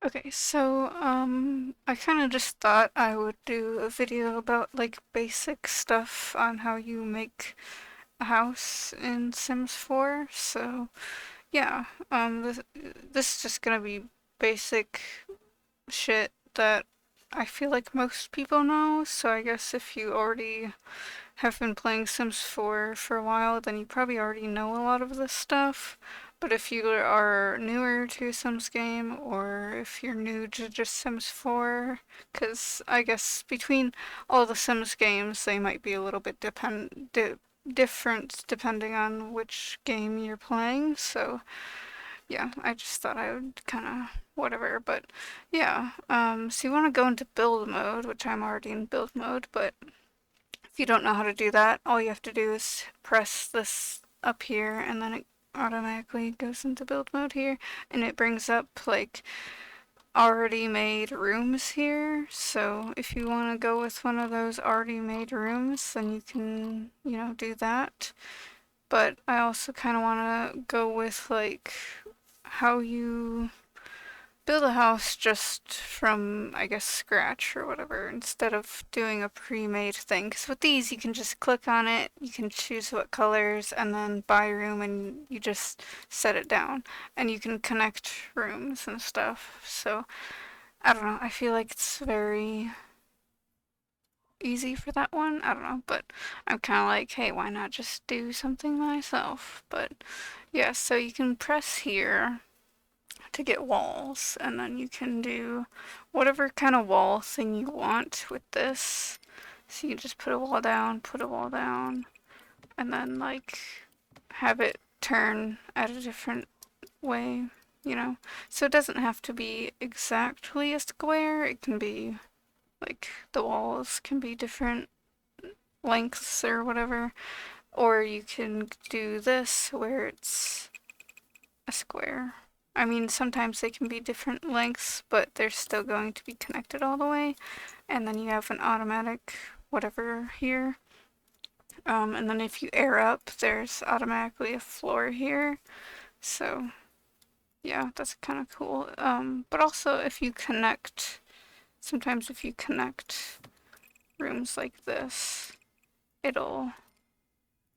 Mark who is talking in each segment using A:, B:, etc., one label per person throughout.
A: Okay, so I kind of just thought I would do a video about like basic stuff on how you make a house in Sims 4. So yeah, this is just gonna be basic shit that I feel like most people know. So I guess if you already have been playing Sims 4 for a while, then you probably already know a lot of this stuff. But if you are newer to a Sims game, or if you're new to just Sims 4, because I guess between all the Sims games, they might be a little bit different depending on which game you're playing. So yeah, I just thought I would kind of whatever. But yeah, so you want to go into build mode, which I'm already in build mode, but if you don't know how to do that, all you have to do is press this up here and then it automatically goes into build mode here and it brings up like already made rooms here. So if you want to go with one of those already made rooms, then you can, do that. But I also kind of want to go with like how you build a house just from, I guess, scratch or whatever, instead of doing a pre-made thing. Because with these, you can just click on it, you can choose what colors, and then buy room, and you just set it down. And you can connect rooms and stuff. So, I don't know, I feel like it's very easy for that one. I don't know, but I'm kind of like, hey, why not just do something myself? But yeah, so you can press here to get walls, and then you can do whatever kind of wall thing you want with this. So you just put a wall down, and then like have it turn at a different way. So it doesn't have to be exactly a square, it can be like the walls can be different lengths or whatever. Or you can do this where it's a square. I mean, sometimes they can be different lengths, but they're still going to be connected all the way. And then you have an automatic whatever here. And then if you air up, there's automatically a floor here. So yeah, that's kind of cool. But also if you connect, sometimes if you connect rooms like this, it'll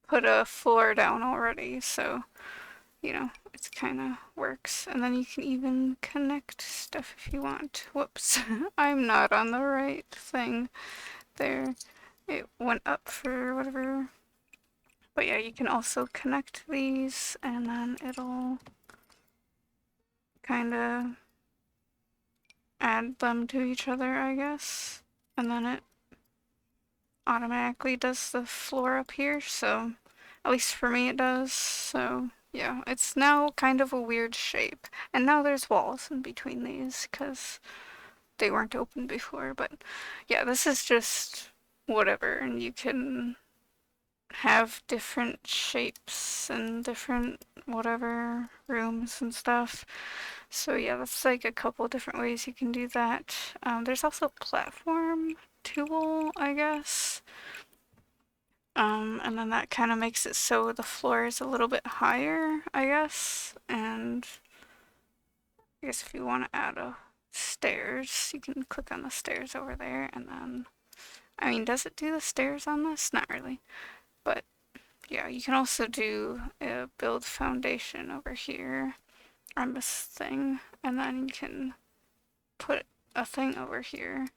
A: put a floor down already. So it kind of works. And then you can even connect stuff if you want. Whoops, I'm not on the right thing there. It went up for whatever. But yeah, you can also connect these and then it'll kind of add them to each other, I guess. And then it automatically does the floor up here, so at least for me it does. So yeah, it's now kind of a weird shape. And now there's walls in between these because they weren't open before. But yeah, this is just whatever, and you can have different shapes and different whatever rooms and stuff. So yeah, that's like a couple different ways you can do that. There's also platform tool, I guess. And then that kind of makes it so the floor is a little bit higher, I guess. And I guess if you want to add a stairs, you can click on the stairs over there. And then, I mean, does it do the stairs on this? Not really. But yeah, you can also do a build foundation over here on this thing. And then you can put a thing over here.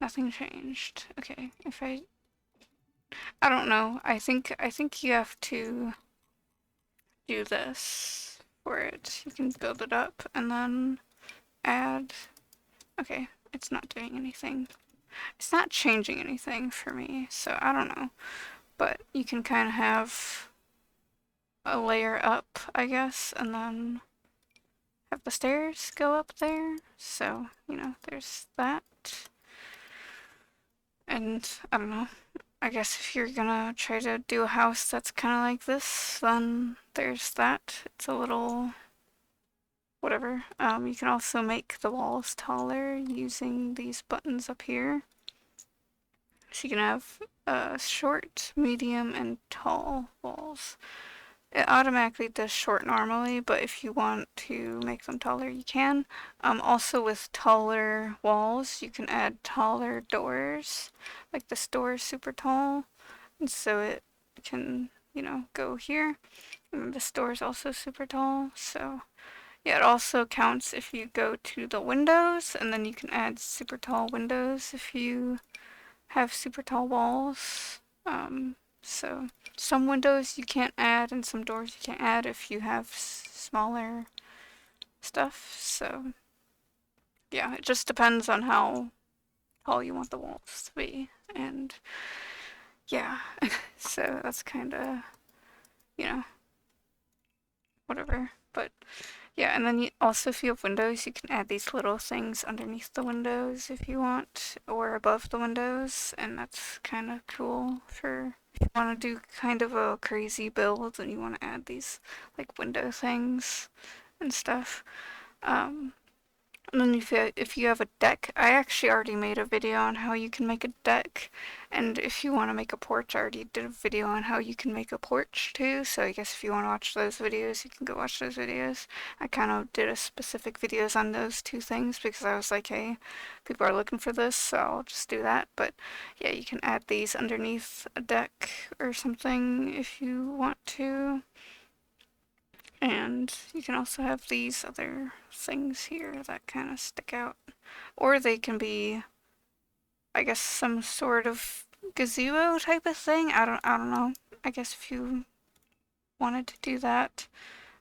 A: Nothing changed. Okay, I don't know. I think you have to do this for it. You can build it up and then add. Okay, it's not doing anything. It's not changing anything for me, so I don't know. But you can kind of have a layer up, I guess, and then have the stairs go up there. So, there's that. And I don't know. I guess if you're gonna try to do a house that's kind of like this, then there's that. It's a little whatever. You can also make the walls taller using these buttons up here. So you can have short, medium, and tall walls. It automatically does short normally, but if you want to make them taller, you can. Also with taller walls, you can add taller doors. Like this door is super tall, and so it can, go here. And this door is also super tall, so yeah, it also counts if you go to the windows, and then you can add super tall windows if you have super tall walls. So some windows you can't add, and some doors you can't add if you have smaller stuff. So yeah, it just depends on how tall you want the walls to be, and yeah, so that's kind of, you know, whatever. But yeah, and then also if you have windows, you can add these little things underneath the windows if you want, or above the windows, and that's kind of cool for if you want to do kind of a crazy build and you want to add these like window things and stuff. Um, and then if you have a deck, I actually already made a video on how you can make a deck, and if you want to make a porch, I already did a video on how you can make a porch too, so I guess if you want to watch those videos, you can go watch those videos. I kind of did a specific videos on those two things because I was like, hey, people are looking for this, so I'll just do that. But yeah, you can add these underneath a deck or something if you want to. And you can also have these other things here that kind of stick out. Or they can be, I guess, some sort of gazebo type of thing. I don't know. I guess if you wanted to do that,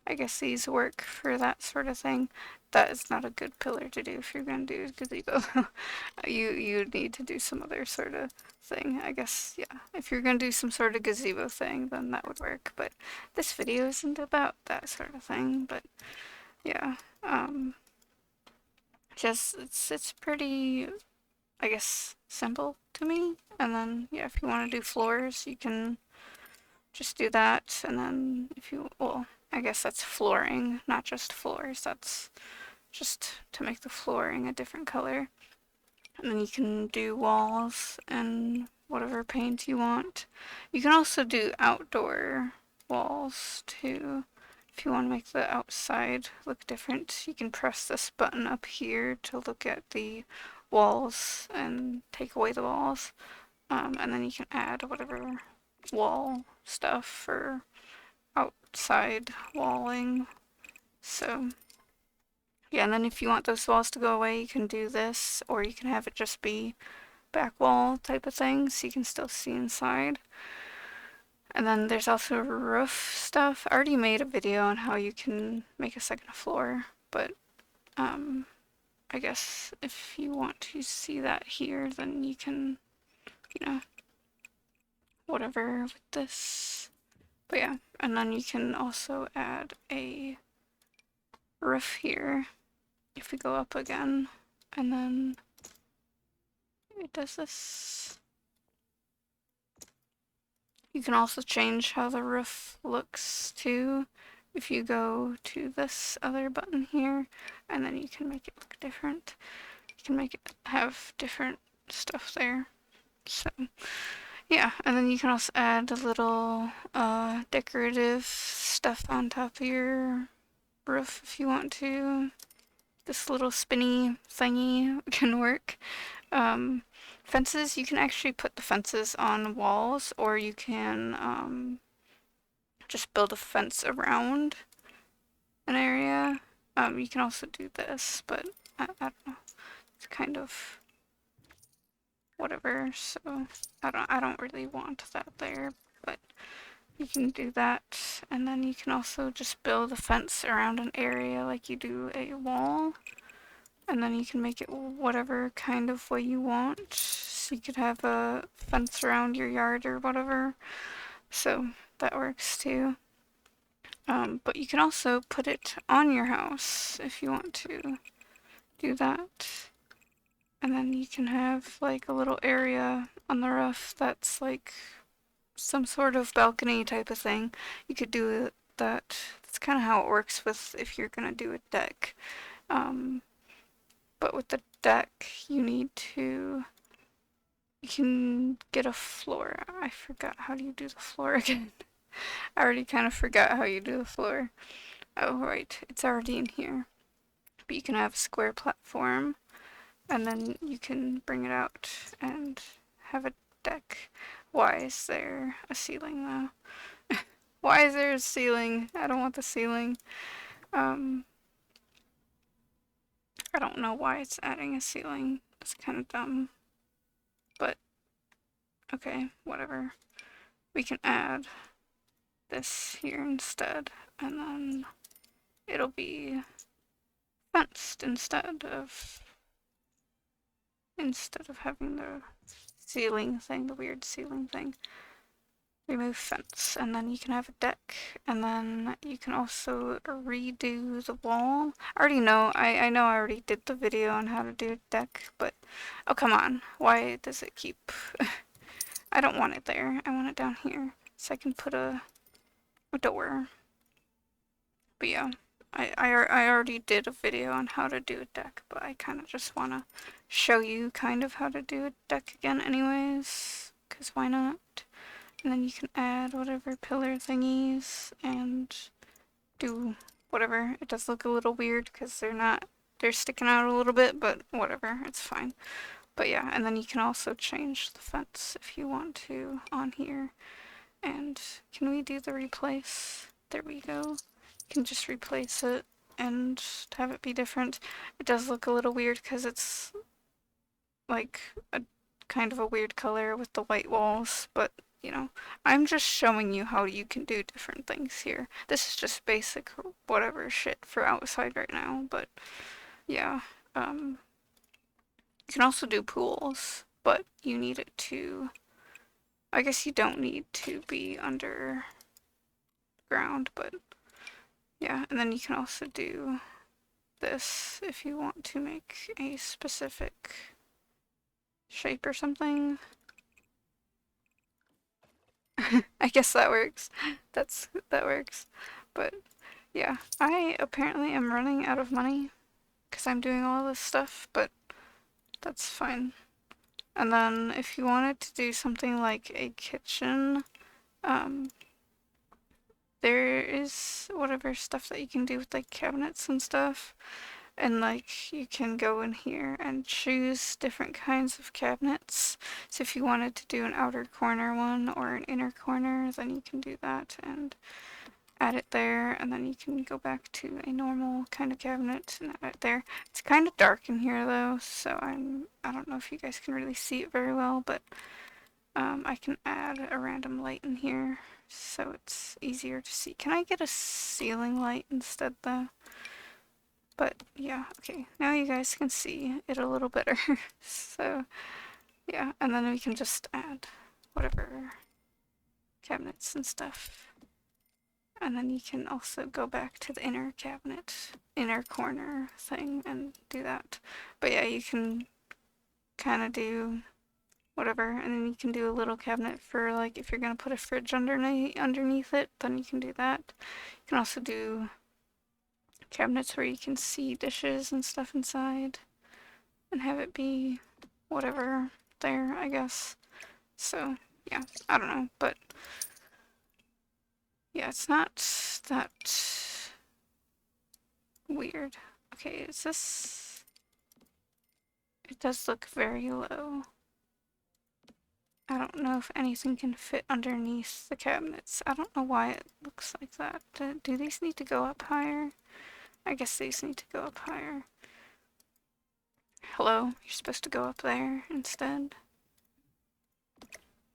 A: I guess these work for that sort of thing. That is not a good pillar to do if you're going to do a gazebo. you need to do some other sort of thing. I guess, yeah. If you're going to do some sort of gazebo thing, then that would work. But this video isn't about that sort of thing. But yeah, just it's pretty, I guess, simple to me. And then yeah, if you want to do floors, you can just do that. And then if you, well, I guess that's flooring, not just floors. That's just to make the flooring a different color. And then you can do walls and whatever paint you want. You can also do outdoor walls too. If you want to make the outside look different, you can press this button up here to look at the walls and take away the walls. And then you can add whatever wall stuff for outside walling. So yeah, and then if you want those walls to go away, you can do this, or you can have it just be back wall type of thing, so you can still see inside. And then there's also roof stuff. I already made a video on how you can make a second floor, but I guess if you want to see that here, then you can, whatever with this. But yeah, and then you can also add a roof here if we go up again, and then it does this. You can also change how the roof looks too if you go to this other button here, and then you can make it look different. You can make it have different stuff there. So yeah, and then you can also add a little decorative stuff on top of your roof if you want to. This little spinny thingy can work. Fences, you can actually put the fences on walls, or you can just build a fence around an area. You can also do this, but I don't know. It's kind of whatever, so I don't really want that there, but you can do that. And then you can also just build a fence around an area like you do a wall. And then you can make it whatever kind of way you want. So you could have a fence around your yard or whatever. So that works too. But you can also put it on your house if you want to do that. And then you can have like a little area on the roof that's like some sort of balcony type of thing. You could do that. That's kind of how it works with if you're gonna do a deck. But with the deck, you can get a floor. I forgot how do you do the floor again. I already kind of forgot how you do the floor. Oh, right, it's already in here. But you can have a square platform, and then you can bring it out and have a deck. Why is there a ceiling though? Why is there a ceiling? I don't want the ceiling. Um, I don't know why it's adding a ceiling. It's kind of dumb. But, okay, whatever. We can add this here instead, and then it'll be fenced instead of having the ceiling thing, the weird ceiling thing. Remove fence, and then you can have a deck, and then you can also redo the wall. I already know, I know I already did the video on how to do a deck, but oh come on, why does it keep I don't want it there, I want it down here so I can put a door. But yeah, I already did a video on how to do a deck, but I kind of just want to show you kind of how to do a deck again anyways, because why not? And then you can add whatever pillar thingies and do whatever. It does look a little weird because they're sticking out a little bit, but whatever, it's fine. But yeah, and then you can also change the fence if you want to on here. And can we do the replace? There we go. You can just replace it and have it be different. It does look a little weird because it's like a kind of a weird color with the white walls, but you know, I'm just showing you how you can do different things here. This is just basic whatever shit for outside right now, but yeah. You can also do pools, but you need it to, I guess you don't need to be underground, but yeah. And then you can also do this if you want to make a specific shape or something. I guess that works. That works. But yeah, I apparently am running out of money because I'm doing all this stuff, but that's fine. And then if you wanted to do something like a kitchen, um, there is whatever stuff that you can do with like cabinets and stuff. And like you can go in here and choose different kinds of cabinets. So if you wanted to do an outer corner one or an inner corner, then you can do that and add it there, and then you can go back to a normal kind of cabinet and add it there. It's kind of dark in here though, so I don't know if you guys can really see it very well, but I can add a random light in here so it's easier to see. Can I get a ceiling light instead though? But yeah, okay, now you guys can see it a little better. So yeah, and then we can just add whatever cabinets and stuff. And then you can also go back to the inner cabinet, inner corner thing and do that. But yeah, you can kind of do whatever, and then you can do a little cabinet for like if you're gonna put a fridge underneath it, then you can do that. You can also do cabinets where you can see dishes and stuff inside and have it be whatever there, I guess. So yeah, I don't know, but yeah, it's not that weird. Okay, is this... It does look very low. I don't know if anything can fit underneath the cabinets. I don't know why it looks like that. Do these need to go up higher? I guess these need to go up higher. Hello? You're supposed to go up there instead.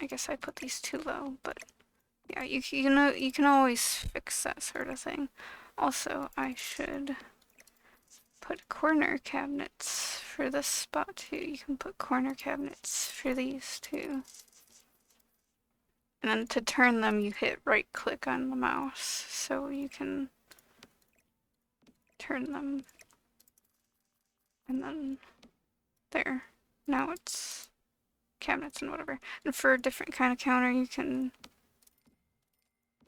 A: I guess I put these too low, but yeah, you know, you can always fix that sort of thing. Also, I should put corner cabinets for this spot too. You can put corner cabinets for these too. And then to turn them, you hit right click on the mouse, so you can turn them. And then there. Now it's cabinets and whatever. And for a different kind of counter, you can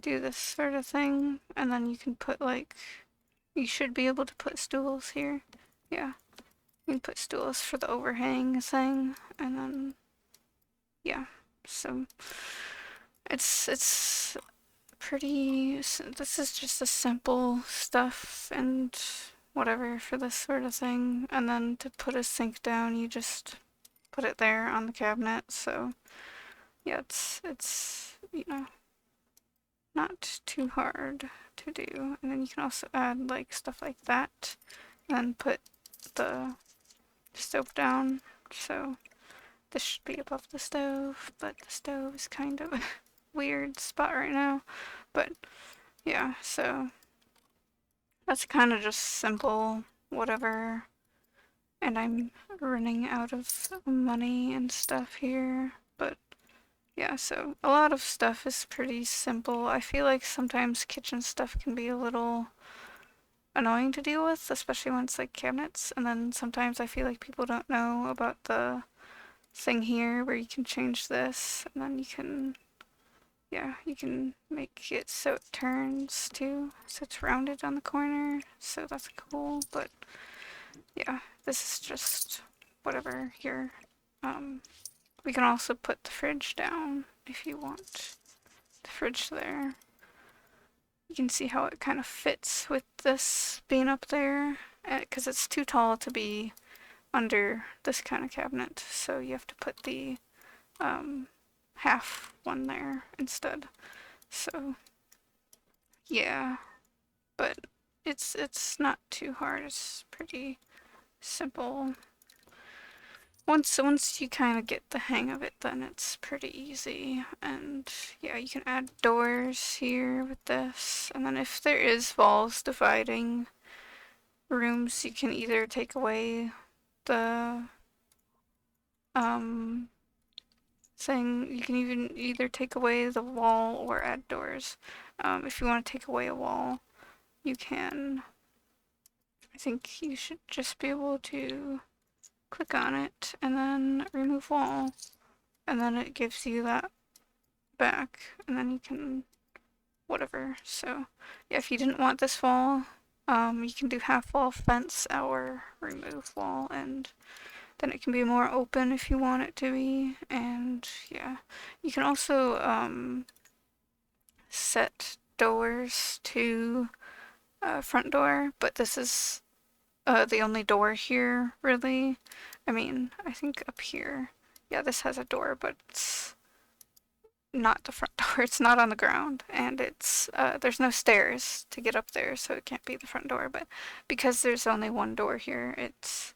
A: do this sort of thing, and then you can put like, you should be able to put stools here. Yeah. You can put stools for the overhang thing, and then, yeah. So, it's this is just a simple stuff and whatever for this sort of thing. And then to put a sink down, you just put it there on the cabinet. So yeah, it's not too hard to do. And then you can also add like stuff like that, and then put the stove down. So this should be above the stove, but the stove is kind of a weird spot right now. But yeah, so that's kind of just simple, whatever. And I'm running out of money and stuff here, but yeah, so a lot of stuff is pretty simple. I feel like sometimes kitchen stuff can be a little annoying to deal with, especially when it's like cabinets, and then sometimes I feel like people don't know about the thing here where you can change this, and then you can make it so it turns too, so it's rounded on the corner, so that's cool. But yeah, this is just whatever here. We can also put the fridge down if you want the fridge there. You can see how it kind of fits with this being up there, because it's too tall to be under this kind of cabinet, so you have to put the half one there instead. So yeah, but it's not too hard. It's pretty simple. Once you kind of get the hang of it, then it's pretty easy. And yeah, you can add doors here with this, and then if there is walls dividing rooms, you can either take away the saying you can even either take away the wall or add doors. If you want to take away a wall, you can. I think you should just be able to click on it and then remove wall, and then it gives you that back, and then you can whatever. So yeah, if you didn't want this wall, you can do half wall fence or remove wall, and then it can be more open if you want it to be. And yeah, you can also set doors to front door, but this is the only door here, really. I mean, I think up here, yeah, this has a door, but it's not the front door. It's not on the ground, and there's no stairs to get up there, so it can't be the front door. But because there's only one door here, it's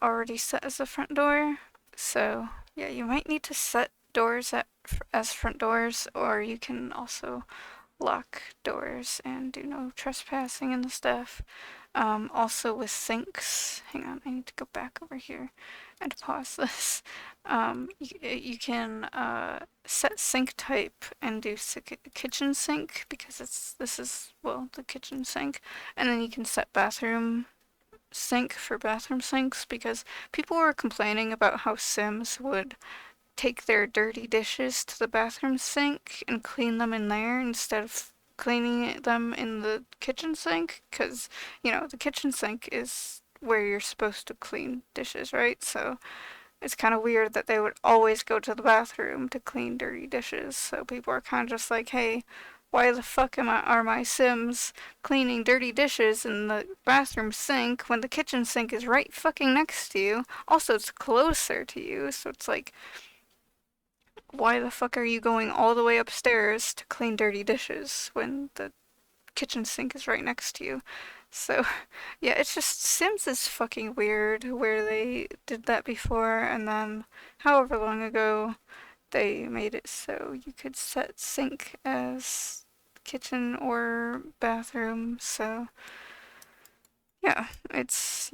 A: already set as the front door. So yeah, you might need to set doors as front doors, or you can also lock doors and do no trespassing and stuff. Also with sinks, hang on, I need to go back over here and pause this. You can set sink type and do kitchen sink, because this is, well, the kitchen sink, and then you can set bathroom sink for bathroom sinks, because people were complaining about how Sims would take their dirty dishes to the bathroom sink and clean them in there instead of cleaning them in the kitchen sink, because the kitchen sink is where you're supposed to clean dishes, right? So it's kind of weird that they would always go to the bathroom to clean dirty dishes. So people are kind of just like, hey, why the fuck are my Sims cleaning dirty dishes in the bathroom sink when the kitchen sink is right fucking next to you? Also, it's closer to you, so it's like, why the fuck are you going all the way upstairs to clean dirty dishes when the kitchen sink is right next to you? So, yeah, it's just Sims is fucking weird where they did that before, and then however long ago they made it so you could set sink as kitchen or bathroom. So, yeah, it's,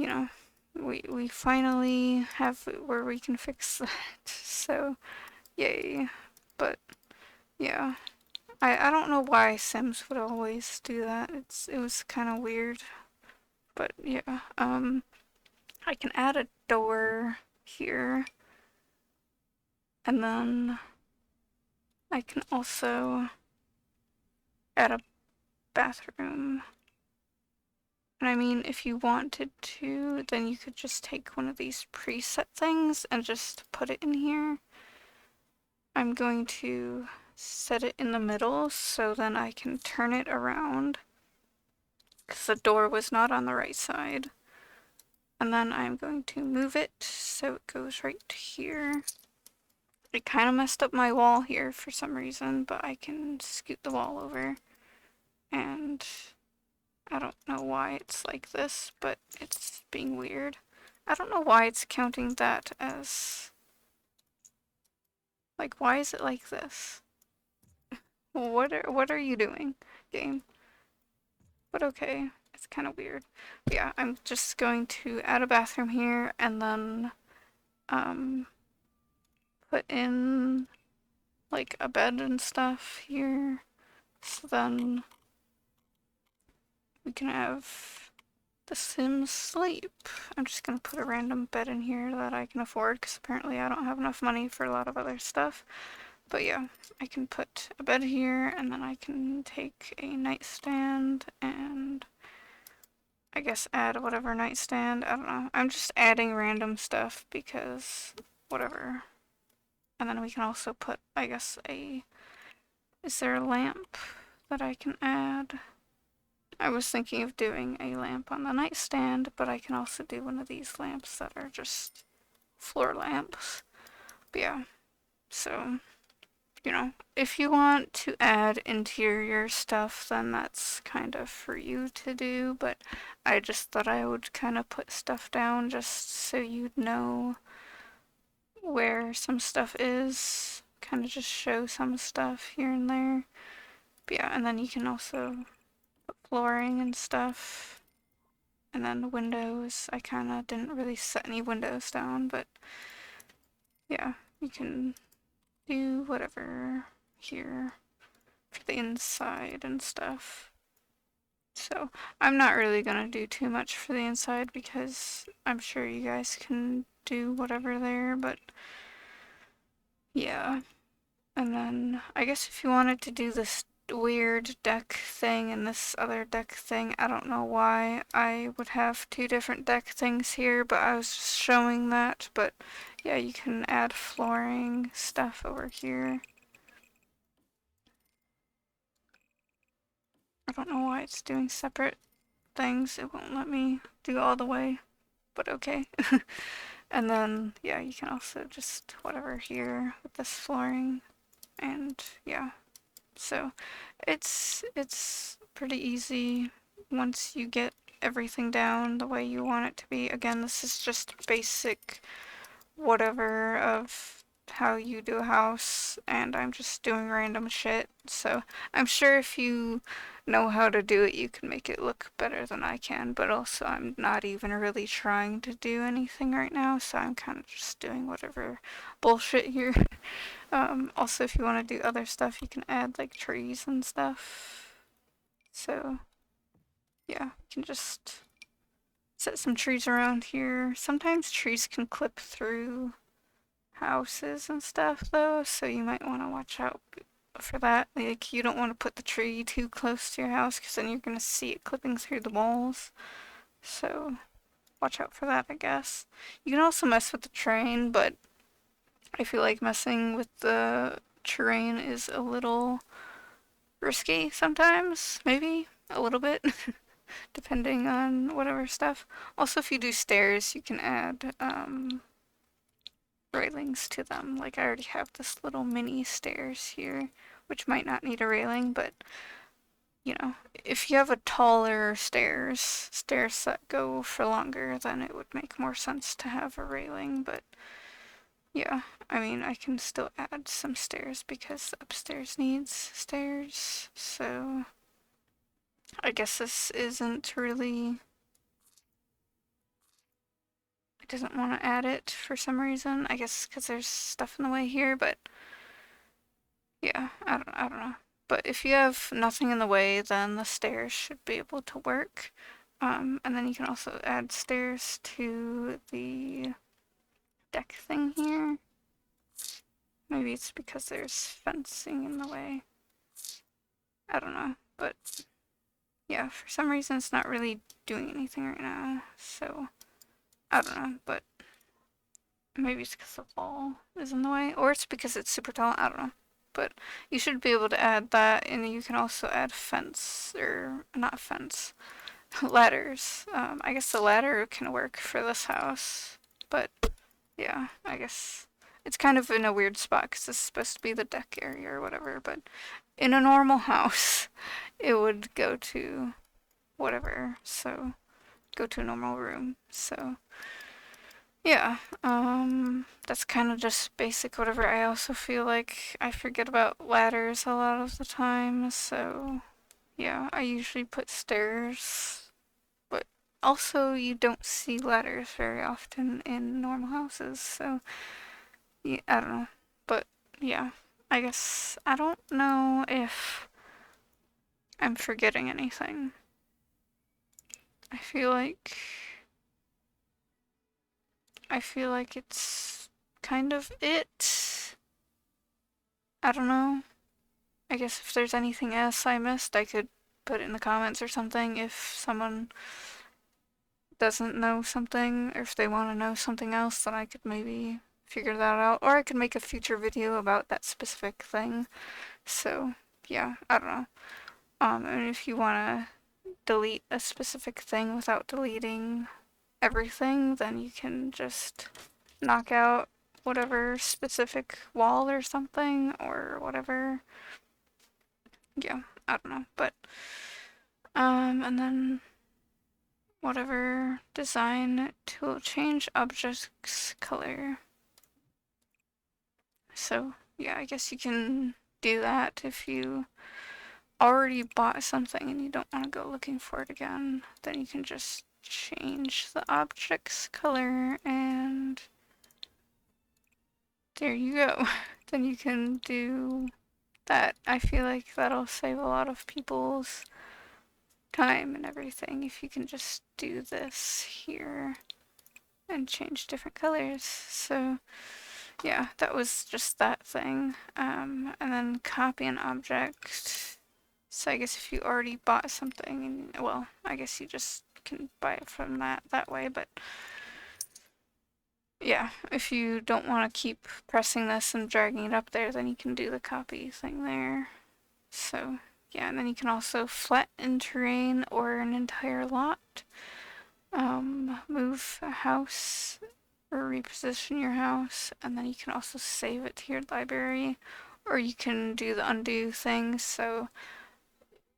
A: we finally have it where we can fix that. So, yay. But yeah, I don't know why Sims would always do that. It was kind of weird. But yeah, I can add a door here, and then I can also add a bathroom. And I mean, if you wanted to, then you could just take one of these preset things and just put it in here. I'm going to set it in the middle so then I can turn it around because the door was not on the right side. And then I'm going to move it so it goes right here. It kind of messed up my wall here for some reason, but I can scoot the wall over. And I don't know why it's like this, but it's being weird. I don't know why it's counting that as... Like, why is it like this? What are you doing, game? But okay, it's kind of weird. But yeah, I'm just going to add a bathroom here and then um put in like a bed and stuff here. So then we can have the Sims sleep. I'm just gonna put a random bed in here that I can afford because apparently I don't have enough money for a lot of other stuff. But yeah, I can put a bed here and then I can take a nightstand and I guess add whatever nightstand. I don't know. I'm just adding random stuff because whatever. And then we can also put, I guess, a... Is there a lamp that I can add? I was thinking of doing a lamp on the nightstand, but I can also do one of these lamps that are just floor lamps. But yeah, so, you know, if you want to add interior stuff, then that's kind of for you to do, but I just thought I would kind of put stuff down just so you'd know where some stuff is. Kind of just show some stuff here and there. But yeah, and then you can also put flooring and stuff. And then the windows, I kind of didn't really set any windows down, but yeah, you can do whatever here for the inside and stuff. So I'm not really gonna do too much for the inside because I'm sure you guys can do whatever there, but yeah. And then I guess if you wanted to do this weird deck thing and this other deck thing, I don't know why I would have two different deck things here, but I was just showing that. But yeah, you can add flooring stuff over here. I don't know why it's doing separate things. It won't let me do all the way, but okay. And then yeah, you can also just whatever here with this flooring. And yeah, so it's pretty easy once you get everything down the way you want it to be. Again, this is just basic whatever of how you do a house, and I'm just doing random shit. So I'm sure if you know how to do it, you can make it look better than I can, but also I'm not even really trying to do anything right now, so I'm kind of just doing whatever bullshit here. Also, if you want to do other stuff, you can add like trees and stuff. So, yeah, you can just set some trees around here. Sometimes trees can clip through houses and stuff, though, so you might want to watch out for that. Like, you don't want to put the tree too close to your house because then you're going to see it clipping through the walls. So, watch out for that, I guess. You can also mess with the terrain, but I feel like messing with the terrain is a little risky sometimes, maybe a little bit, depending on whatever stuff. Also, if you do stairs, you can add railings to them. Like I already have this little mini stairs here, which might not need a railing, but you know, if you have a taller stairs that go for longer, then it would make more sense to have a railing, but yeah, I mean, I can still add some stairs because the upstairs needs stairs, so I guess this isn't really... It doesn't want to add it for some reason. I guess because there's stuff in the way here, but yeah, I don't know. But if you have nothing in the way, then the stairs should be able to work. And then you can also add stairs to the deck thing here. Maybe it's because there's fencing in the way. I don't know, but yeah, for some reason it's not really doing anything right now, so I don't know, but maybe it's because the wall is in the way, or it's because it's super tall, I don't know. but you should be able to add that, and you can also add fence, or not fence, ladders. I guess the ladder can work for this house, but yeah, I guess it's kind of in a weird spot because this is supposed to be the deck area or whatever, but in a normal house, it would go to whatever, so go to a normal room. So yeah, that's kind of just basic whatever. I also feel like I forget about ladders a lot of the time, so yeah, I usually put stairs, but also you don't see ladders very often in normal houses, so yeah, I don't know. But yeah, I guess I don't know if I'm forgetting anything. I feel like it's kind of it. I don't know. I guess if there's anything else I missed, I could put it in the comments or something if someone doesn't know something, or if they want to know something else, then I could maybe figure that out, or I could make a future video about that specific thing. So yeah, I don't know. And if you want to delete a specific thing without deleting everything, then you can just knock out whatever specific wall or something, or whatever. Yeah, I don't know, but and then whatever design tool, change objects color. So yeah, I guess you can do that if you already bought something and you don't want to go looking for it again. Then you can just change the object's color, and there you go. Then you can do that. I feel like that'll save a lot of people's time and everything if you can just do this here and change different colors. So yeah, that was just that thing. And then copy an object. So I guess if you already bought something, and well, I guess you just can buy it from that way, but yeah, if you don't want to keep pressing this and dragging it up there, then you can do the copy thing there. So yeah, and then you can also flatten terrain or an entire lot. Move a house or reposition your house, and then you can also save it to your library, or you can do the undo thing. So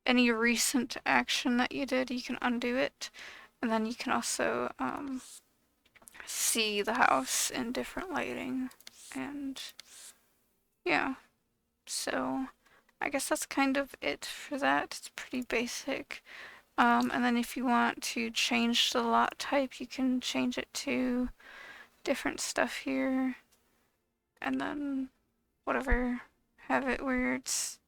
A: any recent action that you did, you can undo it, and then you can also see the house in different lighting, and yeah, so I guess that's kind of it for that. It's pretty basic. And then if you want to change the lot type, you can change it to different stuff here, and then whatever, have it where it's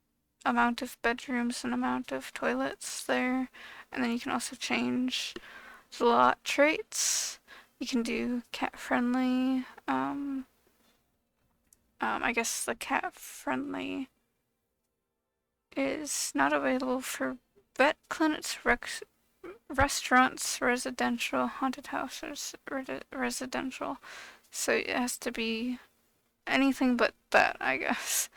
A: amount of bedrooms and amount of toilets there. And then you can also change the lot traits. You can do cat friendly. I guess the cat friendly is not available for vet clinics, restaurants, residential, haunted houses, residential. So it has to be anything but that, I guess.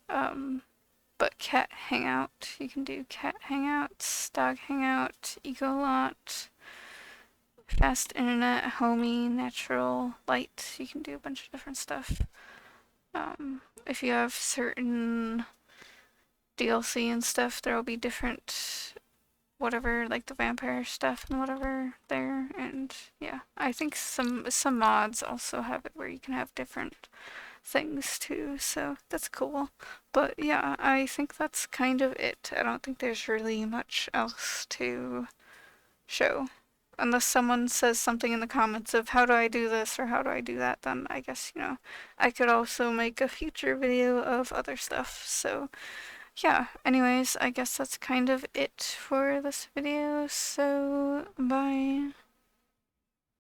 A: But cat hangout, you can do cat hangouts, dog hangout, eco lot, fast internet, homey, natural, light. You can do a bunch of different stuff. If you have certain DLC and stuff, there will be different whatever, like the vampire stuff and whatever there. And yeah, I think some mods also have it where you can have different things too, so that's cool. But yeah, I think that's kind of it. I don't think there's really much else to show. Unless someone says something in the comments of how do I do this or how do I do that, then I guess, I could also make a future video of other stuff. So yeah, anyways, I guess that's kind of it for this video, so bye.